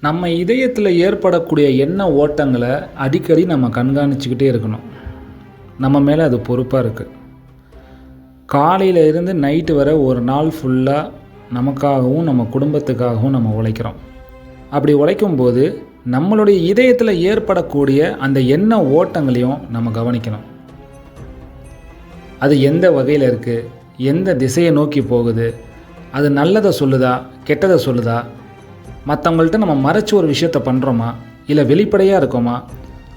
நம்ம இதயத்தில் ஏற்படக்கூடிய எண்ண ஓட்டங்களை அடிக்கடி நம்ம கண்காணிச்சுக்கிட்டே இருக்கணும். நம்ம மேலே அது பொறுப்பாக இருக்குது. காலையில் இருந்து நைட்டு வரை ஒரு நாள் ஃபுல்லாக நமக்காகவும் நம்ம குடும்பத்துக்காகவும் நம்ம உழைக்கிறோம். அப்படி உழைக்கும்போது நம்மளுடைய இதயத்தில் ஏற்படக்கூடிய அந்த எண்ண ஓட்டங்களையும் நம்ம கவனிக்கணும். அது எந்த வகையில் இருக்குது, எந்த திசையை நோக்கி போகுது, அது நல்லதை சொல்லுதா கெட்டதை சொல்லுதா, மற்றவங்கள்ட்ட நம்ம மறைச்சி ஒரு விஷயத்த பண்ணுறோமா, இல்லை வெளிப்படையாக இருக்கோமா,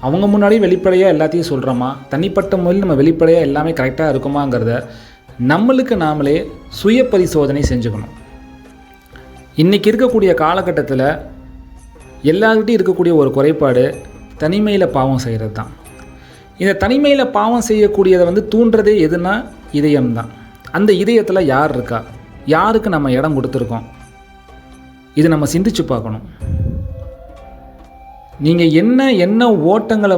அவங்க முன்னாடி வெளிப்படையாக எல்லாத்தையும் சொல்கிறோமா, தனிப்பட்ட முறையில் நம்ம வெளிப்படையாக எல்லாமே கரெக்டாக இருக்குமாங்கிறத நம்மளுக்கு நாமளே சுய பரிசோதனை செஞ்சுக்கணும். இன்றைக்கி இருக்கக்கூடிய காலகட்டத்தில் எல்லார்கிட்டையும் இருக்கக்கூடிய ஒரு குறைபாடு தனிமையில் பாவம் செய்கிறது தான். இந்த தனிமையில் பாவம் செய்யக்கூடியதை தூண்டுறதே எதுனா இதயம்தான். அந்த இதயத்தில் யார் இருக்கா, யாருக்கு நம்ம இடம் கொடுத்துருக்கோம், இது நம்ம சிந்திச்சு பார்க்கணும். நீங்கள் என்ன ஓட்டங்களை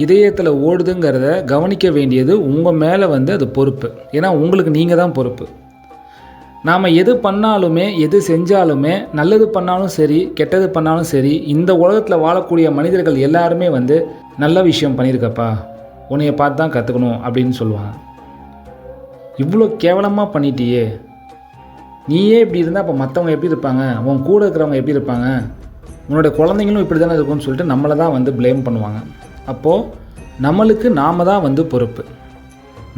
இதயத்தில் ஓடுதுங்கிறத கவனிக்க வேண்டியது உங்கள் மேலே அது பொறுப்பு. ஏன்னா உங்களுக்கு நீங்கள் தான் பொறுப்பு. நாம் எது பண்ணாலுமே எது செஞ்சாலுமே நல்லது பண்ணாலும் சரி கெட்டது பண்ணாலும் சரி இந்த உலகத்தில் வாழக்கூடிய மனிதர்கள் எல்லாருமே நல்ல விஷயம் பண்ணியிருக்கப்பா, உன்னைய பார்த்து தான் கற்றுக்கணும் அப்படின்னு சொல்லுவாங்க. இவ்வளோ கேவலமாக பண்ணிட்டியே, நீயே இப்படி இருந்தால் அப்போ மற்றவங்க எப்படி இருப்பாங்க, உன் கூட இருக்கிறவங்க எப்படி இருப்பாங்க, உன்னோட குழந்தைங்களும் இப்படி தானே இருக்கும்னு சொல்லிட்டு நம்மளை தான் ப்ளேம் பண்ணுவாங்க. அப்போது நம்மளுக்கு நாம் தான் பொறுப்பு.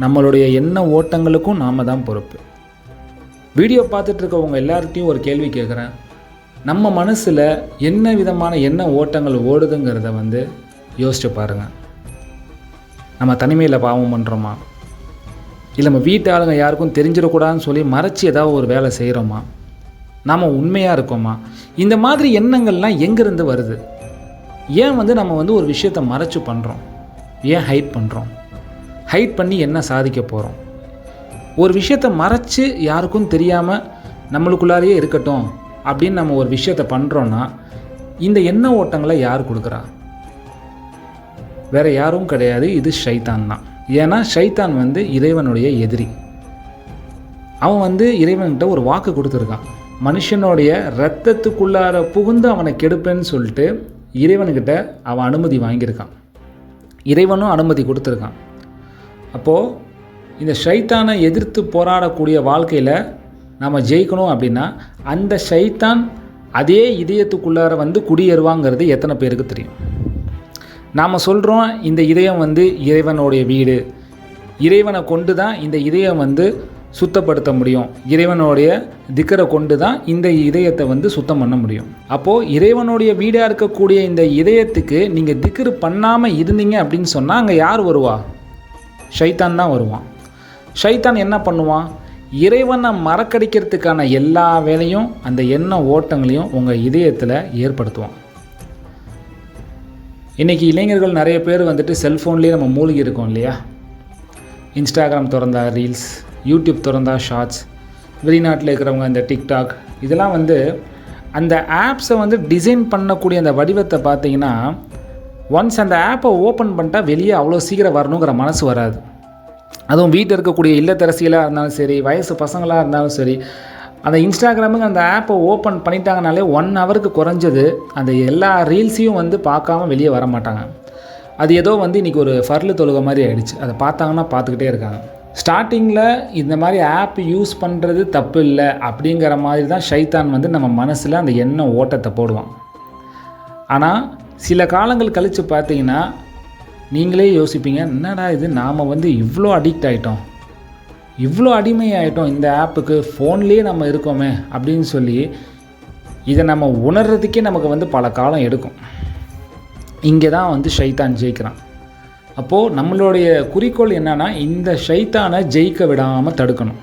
நம்மளுடைய எண்ண ஓட்டங்களுக்கும் நாம் தான் பொறுப்பு. வீடியோ பார்த்துட்டு இருக்கவங்க எல்லார்கிட்டையும் ஒரு கேள்வி கேட்குறேன். நம்ம மனசில் என்ன விதமான எண்ண ஓட்டங்கள் ஓடுதுங்கிறத யோசிச்சு பாருங்கள். நம்ம தனிமையில் பாவம் பண்ணுறோமா, இல்லை நம்ம வீட்டு ஆளுங்க யாருக்கும் தெரிஞ்சிடக்கூடாதுன்னு சொல்லி மறைச்சி ஏதாவது ஒரு வேலை செய்கிறோமா, நாம் உண்மையாக இருக்கோமா, இந்த மாதிரி எண்ணங்கள்லாம் எங்கேருந்து வருது? ஏன் நம்ம ஒரு விஷயத்தை மறைச்சி பண்ணுறோம், ஏன் ஹைட் பண்ணுறோம், ஹைட் பண்ணி என்ன சாதிக்க போகிறோம்? ஒரு விஷயத்தை மறைச்சி யாருக்கும் தெரியாமல் நம்மளுக்குள்ளாரையே இருக்கட்டும் அப்படின்னு நம்ம ஒரு விஷயத்தை பண்ணுறோன்னா இந்த எண்ண ஓட்டங்களை யார் கொடுக்குறா? வேறு யாரும் கிடையாது, இது ஷைத்தான் தான். ஏன்னா ஷைத்தான் இறைவனுடைய எதிரி. அவன் இறைவன்கிட்ட ஒரு வாக்கு கொடுத்துருக்கான். மனுஷனுடைய இரத்தத்துக்குள்ளார புகுந்து அவனை கெடுப்பேன்னு சொல்லிட்டு இறைவன்கிட்ட அவன் அனுமதி வாங்கியிருக்கான். இறைவனும் அனுமதி கொடுத்துருக்கான். அப்போது இந்த ஷைத்தானை எதிர்த்து போராடக்கூடிய வாழ்க்கையில் நம்ம ஜெயிக்கணும் அப்படின்னா அந்த ஷைத்தான் அதே இதயத்துக்குள்ளார குடியேறுவாங்கிறது எத்தனை பேருக்கு தெரியும்? நாம் சொல்கிறோம் இந்த இதயம் இறைவனுடைய வீடு, இறைவனை கொண்டு தான் இந்த இதயம் சுத்தப்படுத்த முடியும், இறைவனுடைய திக்கரை கொண்டு தான் இந்த இதயத்தை சுத்தம் பண்ண முடியும். அப்போது இறைவனுடைய வீடாக இருக்கக்கூடிய இந்த இதயத்துக்கு நீங்கள் திக்கரு பண்ணாமல் இருந்தீங்க அப்படின்னு சொன்னால் அங்கே யார் வருவா? ஷைத்தான் தான் வருவான். ஷைத்தான் என்ன பண்ணுவான்? இறைவனை மறக்கடிக்கிறதுக்கான எல்லா வேலையும் அந்த எண்ண ஓட்டங்களையும் உங்கள் இதயத்தில் ஏற்படுத்துவான். இன்றைக்கி இளைஞர்கள் நிறைய பேர் செல்ஃபோன்லேயே நம்ம மூழ்கி இருக்கோம் இல்லையா? இன்ஸ்டாகிராம் திறந்தா ரீல்ஸ், யூடியூப் திறந்தா ஷார்ட்ஸ், வெளிநாட்டில் இருக்கிறவங்க இந்த டிக்டாக், இதெல்லாம் அந்த ஆப்ஸை டிசைன் பண்ணக்கூடிய அந்த வடிவத்தை பார்த்தீங்கன்னா ஒன்ஸ் அந்த ஆப்பை ஓப்பன் பண்ணிட்டா வெளியே அவ்வளோ சீக்கிரம் வரணுங்கிற மனசு வராது. அதுவும் வீட்டில் இருக்கக்கூடிய இல்லத்தரசிகளாக இருந்தாலும் சரி, வயசு பசங்களாக இருந்தாலும் சரி, அந்த இன்ஸ்டாகிராமுக்கு அந்த ஆப்பை ஓப்பன் பண்ணிட்டாங்கனாலே 1 ஹவருக்கு குறைஞ்சது அந்த எல்லா ரீல்ஸையும் பார்க்காம வெளியே வர மாட்டாங்க. அது ஏதோ இன்றைக்கி ஒரு ஃபர்லு தொழுகை மாதிரி ஆகிடுச்சு. அதை பார்த்தாங்கன்னா பார்த்துக்கிட்டே இருக்காங்க. ஸ்டார்டிங்கில் இந்த மாதிரி ஆப் யூஸ் பண்ணுறது தப்பு இல்லை அப்படிங்கிற மாதிரி தான் ஷைத்தான் நம்ம மனசில் அந்த எண்ண ஓட்டத்தை போடுவான். ஆனால் சில காலங்கள் கழித்து பார்த்தீங்கன்னா நீங்களே யோசிப்பீங்க, என்னடா இது நாம் இவ்வளோ அடிக்ட் ஆகிட்டோம், இவ்வளோ அடிமையாகிட்டோம் இந்த ஆப்புக்கு, ஃபோன்லேயே நம்ம இருக்கோமே அப்படின்னு சொல்லி இதை நம்ம உணர்றதுக்கே நமக்கு பல காலம் எடுக்கும். இங்கே தான் ஷைத்தான் ஜெயிக்கிறான். அப்போது நம்மளுடைய குறிக்கோள் என்னென்னா இந்த ஷைத்தானை ஜெயிக்க விடாமல் தடுக்கணும்.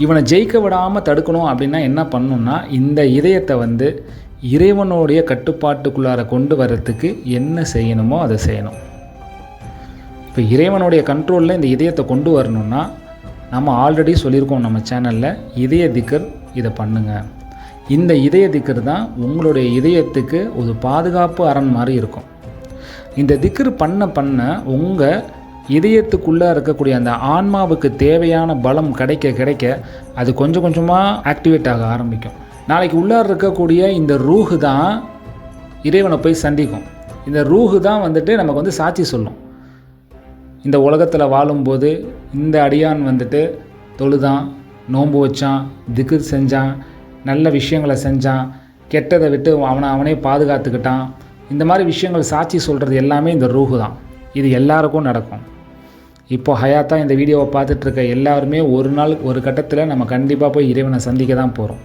இவனை ஜெயிக்க விடாமல் தடுக்கணும் அப்படின்னா என்ன பண்ணணும்னா இந்த இதயத்தை இறைவனுடைய கட்டுப்பாட்டுக்குள்ளார கொண்டு வர்றதுக்கு என்ன செய்யணுமோ அதை செய்யணும். இப்போ இறைவனுடைய கண்ட்ரோலில் இந்த இதயத்தை கொண்டு வரணும்னா நம்ம ஆல்ரெடி சொல்லியிருக்கோம் நம்ம சேனலில், இதய திக்கர் இதை பண்ணுங்கள். இந்த இதய திக்கர் தான் உங்களுடைய இதயத்துக்கு ஒரு பாதுகாப்பு அரண் மாதிரி இருக்கும். இந்த திக்கர் பண்ண உங்கள் இதயத்துக்குள்ளே இருக்கக்கூடிய அந்த ஆன்மாவுக்கு தேவையான பலம் கிடைக்க அது கொஞ்சம் கொஞ்சமாக ஆக்டிவேட் ஆக ஆரம்பிக்கும். நாளைக்கு உள்ளார இருக்கக்கூடிய இந்த ரூஹு தான் இறைவனை போய் சந்திக்கும். இந்த ரூஹு தான் வந்துட்டு நமக்கு வந்து சாட்சி சொல்லும். இந்த உலகத்தில் வாழும்போது இந்த அடியான் வந்துட்டு தொழுதான், நோன்பு வச்சான், திக்ர் செஞ்சான், நல்ல விஷயங்களை செஞ்சான், கெட்டதை விட்டு அவனே பாதுகாத்துக்கிட்டான். இந்த மாதிரி விஷயங்கள் சாட்சி சொல்கிறது எல்லாமே இந்த ரூஹு தான். இது எல்லாருக்கும் நடக்கும். இப்போது ஹயாத்தாக இந்த வீடியோவை பார்த்துட்ருக்க எல்லாருமே ஒரு நாள் ஒரு கட்டத்தில் நம்ம கண்டிப்பாக போய் இறைவனை சந்திக்க தான் போகிறோம்.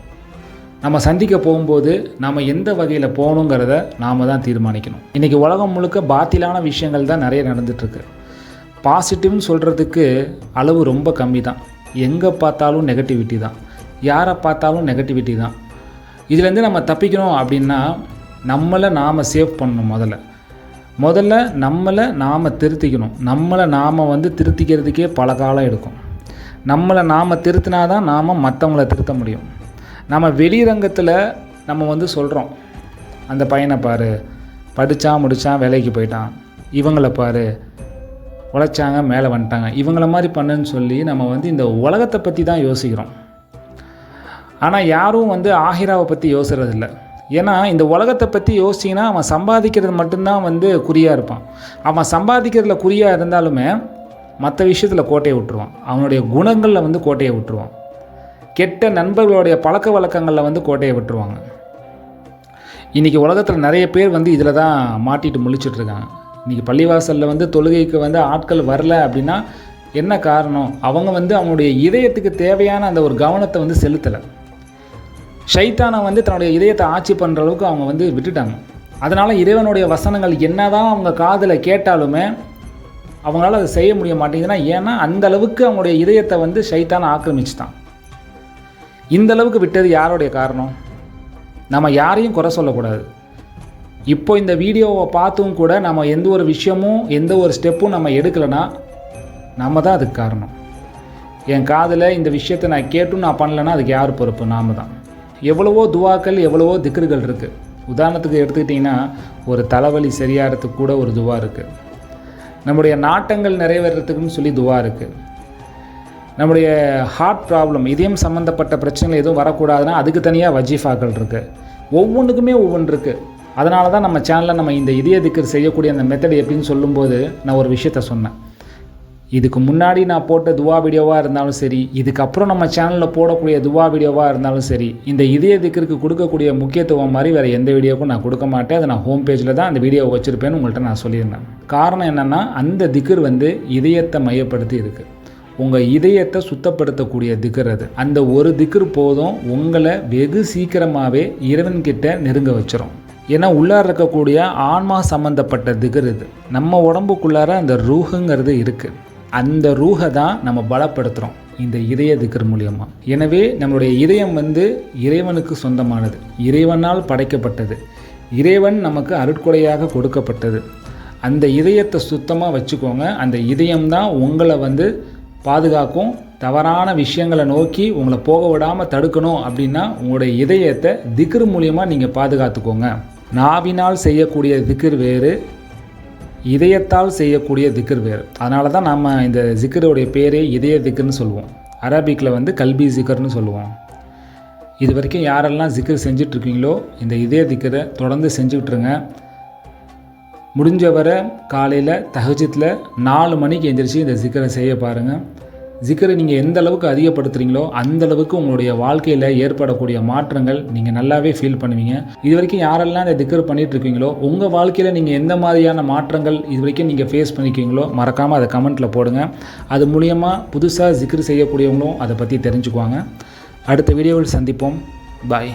நம்ம சந்திக்க போகும்போது நம்ம எந்த வகையில் போகணுங்கிறத நாம் தான் தீர்மானிக்கணும். இன்றைக்கி உலகம் முழுக்க பாத்திலான விஷயங்கள் தான் நிறைய நடந்துகிட்ருக்கு. பாசிட்டிவ்னு சொல்கிறதுக்கு அளவு ரொம்ப கம்மி தான். எங்கே பார்த்தாலும் நெகட்டிவிட்டி தான், யாரை பார்த்தாலும் நெகட்டிவிட்டி தான். இதுலேருந்து நம்ம தப்பிக்கணும் அப்படின்னா நம்மளை நாம் சேவ் பண்ணணும். முதல்ல நம்மளை நாம் திருத்திக்கணும். நம்மளை நாம் வந்து திருத்திக்கிறதுக்கே பல காலம் எடுக்கும். நம்மளை நாம் திருத்தினா தான் நாம் மற்றவங்கள திருத்த முடியும். நம்ம வெளிரங்கத்தில் நம்ம வந்து சொல்கிறோம், அந்த பையனை பாரு, படித்தான் முடித்தான் வேலைக்கு போயிட்டான், இவங்களை பாரு உழைச்சாங்க மேலே வந்துட்டாங்க, இவங்கள மாதிரி பண்ணுன்னு சொல்லி நம்ம வந்து இந்த உலகத்தை பற்றி தான் யோசிக்கிறோம். ஆனால் யாரும் வந்து ஆஹிராவை பற்றி யோசிக்கிறதில்ல. ஏன்னா இந்த உலகத்தை பற்றி யோசிச்சிங்கன்னா அவன் சம்பாதிக்கிறது மட்டும்தான் வந்து குறியாக இருப்பான். அவன் சம்பாதிக்கிறதுல குறியாக இருந்தாலுமே மற்ற விஷயத்தில் கோட்டையை விட்டுருவான். அவனுடைய குணங்களில் வந்து கோட்டையை விட்டுருவான். கெட்ட நண்பர்களுடைய பழக்க வழக்கங்களில் வந்து கோட்டையை விட்டுருவாங்க. இன்றைக்கி உலகத்தில் நிறைய பேர் வந்து இதில் தான் மாட்டிட்டு முழிச்சிட்ருக்காங்க. இன்றைக்கி பள்ளிவாசலில் வந்து தொழுகைக்கு வந்து ஆட்கள் வரல அப்படின்னா என்ன காரணம்? அவங்க வந்து அவங்களுடைய இதயத்துக்கு தேவையான அந்த ஒரு கவனத்தை வந்து செலுத்தலை. ஷைத்தானை வந்து தன்னுடைய இதயத்தை ஆட்சி பண்ணுற அளவுக்கு அவங்க வந்து விட்டுட்டாங்க. அதனால் இறைவனுடைய வசனங்கள் என்ன தான் அவங்க காதில் கேட்டாலுமே அவங்களால அதை செய்ய முடிய மாட்டேங்குதுன்னா ஏன்னா அந்த அளவுக்கு அவங்களுடைய இதயத்தை வந்து ஷைத்தானை ஆக்கிரமிச்சுட்டான். இந்த அளவுக்கு விட்டது யாருடைய காரணம்? நம்ம யாரையும் குறை சொல்லக்கூடாது. இப்போ இந்த வீடியோவை பார்த்தும் கூட நம்ம எந்த ஒரு விஷயமும் எந்த ஒரு ஸ்டெப்பும் நம்ம எடுக்கலைன்னா நம்ம தான் அதுக்கு காரணம். என் காதில் இந்த விஷயத்தை நான் கேட்டும் நான் பண்ணலைன்னா அதுக்கு யார் பொறுப்பு? நாம் தான். எவ்வளவோ துவாக்கள், எவ்வளவோ திக்ருகள் இருக்குது. உதாரணத்துக்கு எடுத்துக்கிட்டிங்கன்னா ஒரு தலைவலி சரியாகிறதுக்கு கூட ஒரு துவா இருக்குது. நம்முடைய நாட்டங்கள் நிறைவேறதுக்குன்னு சொல்லி துவா இருக்குது. நம்முடைய ஹார்ட் ப்ராப்ளம், இதயம் சம்மந்தப்பட்ட பிரச்சனைகள் எதுவும் வரக்கூடாதுன்னா அதுக்கு தனியாக வஜீஃபாக்கள் இருக்குது. ஒவ்வொன்றுக்குமே ஒவ்வொன்று இருக்குது. அதனால தான் நம்ம சேனலில் நம்ம இந்த இதய திக்ர் செய்யக்கூடிய அந்த மெத்தட் எப்படின்னு சொல்லும்போது நான் ஒரு விஷயத்த சொன்னேன். இதுக்கு முன்னாடி நான் போட்ட துவா வீடியோவாக இருந்தாலும் சரி, இதுக்கப்புறம் நம்ம சேனலில் போடக்கூடிய துவா வீடியோவாக இருந்தாலும் சரி, இந்த இதய திக்ருக்கு கொடுக்கக்கூடிய முக்கியத்துவம் மாதிரி வேறு எந்த வீடியோவுக்கும் நான் கொடுக்க மாட்டேன். அதை நான் ஹோம் பேஜில் தான் அந்த வீடியோவை வச்சுருப்பேன்னு உங்கள்கிட்ட நான் சொல்லியிருந்தேன். காரணம் என்னென்னா அந்த திக்ர் வந்து இதயத்தை மையப்படுத்தி இருக்குது. உங்கள் இதயத்தை சுத்தப்படுத்தக்கூடிய திக்ர் அது. அந்த ஒரு திக்ர் போதும் உங்களை வெகு சீக்கிரமாகவே இறைவன்கிட்ட நெருங்க வச்சிரும். ஏன்னா உள்ளார இருக்கக்கூடிய ஆன்மா சம்மந்தப்பட்ட திக்ர் இது. நம்ம உடம்புக்குள்ளார அந்த ரூஹுங்கிறது இருக்குது. அந்த ரூஹை தான் நம்ம பலப்படுத்துகிறோம் இந்த இதய திக்ர் மூலியமாக. எனவே நம்மளுடைய இதயம் வந்து இறைவனுக்கு சொந்தமானது, இறைவனால் படைக்கப்பட்டது, இறைவன் நமக்கு அருட்கொடையாக கொடுக்கப்பட்டது. அந்த இதயத்தை சுத்தமாக வச்சுக்கோங்க. அந்த இதயம்தான் உங்களை வந்து பாதுகாக்கும். தவறான விஷயங்களை நோக்கி உங்களை போக விடாமல் தடுக்கணும் அப்படின்னா உங்களுடைய இதயத்தை திக்ர் மூலியமாக நீங்கள் பாதுகாத்துக்கோங்க. நாவினால் செய்யக்கூடிய திக்ர் வேறு, இதயத்தால் செய்யக்கூடிய திக்ர் வேறு. அதனால தான் நம்ம இந்த ஜிக்கருடைய பேரே இதய திக்ர்னு சொல்லுவோம். அரபிக்கில் வந்து கல்பி ஜிக்கர்னு சொல்லுவோம். இது வரைக்கும் யாரெல்லாம் ஜிக்கர் செஞ்சிட்ருக்கீங்களோ இந்த இதய திக்கரை தொடர்ந்து செஞ்சுக்கிட்டுருங்க. முடிஞ்சவரை காலையில் தஹஜ்ஜுதில் 4 மணிக்கு எந்திரிச்சு இந்த ஜிக்கரை செய்ய பாருங்கள். ஜிக்கரை நீங்கள் எந்த அளவுக்கு அதிகப்படுத்துகிறீங்களோ அந்த அளவுக்கு உங்களுடைய வாழ்க்கையில் ஏற்படக்கூடிய மாற்றங்கள் நீங்கள் நல்லாவே ஃபீல் பண்ணுவீங்க. இது வரைக்கும் யாரெல்லாம் இந்த திக்கர் பண்ணிகிட்ருக்கீங்களோ உங்கள் வாழ்க்கையில் நீங்கள் எந்த மாதிரியான மாற்றங்கள் இது வரைக்கும் நீங்கள் ஃபேஸ் பண்ணிக்கிங்களோ மறக்காமல் அதை கமெண்ட்டில் போடுங்க. அது மூலியமாக புதுசாக ஜிக்கர் செய்யக்கூடியவங்களும் அதை பற்றி தெரிஞ்சுக்குவாங்க. அடுத்த வீடியோவில் சந்திப்போம். பாய்.